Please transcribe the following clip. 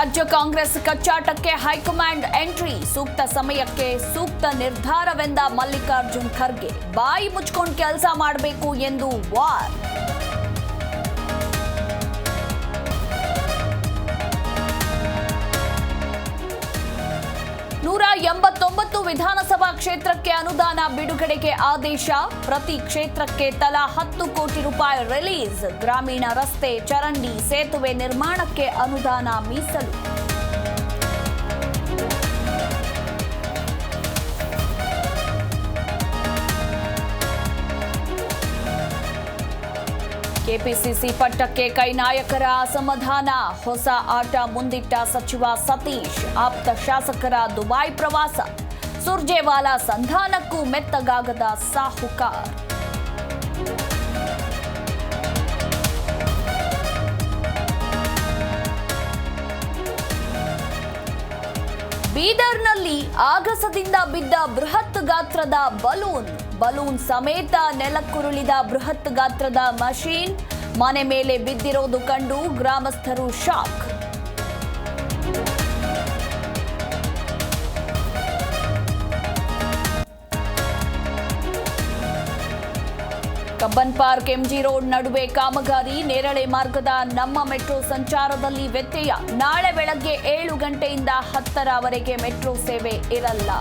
ರಾಜ್ಯ Congress ಕಚ್ಚಾಟಕ್ಕೆ high command entry, ಸೂಕ್ತ ಸಮಯಕ್ಕೆ ಸೂಕ್ತ ನಿರ್ಧಾರವೆಂದ ಮಲ್ಲಿಕಾರ್ಜುನ್ ಖರ್ಗೆ. ಬಾಯಿ ಮುಚ್ಕೊಂಡು ಕೆಲಸ ಮಾಡಬೇಕು ಎಂದು ವಾರ್. ನೂರ 89 ವಿಧಾನಸಭಾ ಕ್ಷೇತ್ರಕ್ಕೆ ಅನುದಾನ ಬಿಡುಗಡೆಗೆ ಆದೇಶ, ಪ್ರತಿ ಕ್ಷೇತ್ರಕ್ಕೆ ತಲಾ 10 ಕೋಟಿ ರೂಪಾಯಿ ರಿಲೀಸ್. ಗ್ರಾಮೀಣ ರಸ್ತೆ, ಚರಂಡಿ, ಸೇತುವೆ ನಿರ್ಮಾಣಕ್ಕೆ ಅನುದಾನ ಮೀಸಲು. ಕೆಪಿಸಿಸಿ ಪಟ್ಟಕ್ಕೆ ಕೈ ನಾಯಕರ ಅಸಮಾಧಾನ, ಹೊಸ ಆಟ ಮುಂದಿಟ್ಟ ಸಚಿವ ಸತೀಶ್. ಆಪ್ತ ಶಾಸಕರ ದುಬೈ ಪ್ರವಾಸ, ಸುರ್ಜೇವಾಲಾ ಸಂಧಾನಕ್ಕೂ ಮೆತ್ತಗಾಗದ ಸಾಹುಕಾರ್. ಬೀದರ್ನಲ್ಲಿ ಆಗಸದಿಂದ ಬಿದ್ದ ಬೃಹತ್ ಗಾತ್ರದ ಬಲೂನ್ ಸಮೇತ ನೆಲಕ್ಕುರುಳಿದ ಬೃಹತ್ ಗಾತ್ರದ ಮಷೀನ್ ಮನೆ ಮೇಲೆ ಬಿದ್ದಿರೋದು ಕಂಡು ಗ್ರಾಮಸ್ಥರು shock. Cubbon park MG road ನಡುವೆ ಕಾಮಗಾರಿ, ನೇರಳೆ ಮಾರ್ಗದ ನಮ್ಮ ಮೆಟ್ರೋ ಸಂಚಾರದಲ್ಲಿ ವ್ಯತ್ಯಯ. ನಾಳೆ ಬೆಳಗ್ಗೆ 7 ಗಂಟೆಯಿಂದ 10ರವರೆಗೆ ಮೆಟ್ರೋ ಸೇವೆ ಇರಲ್ಲ.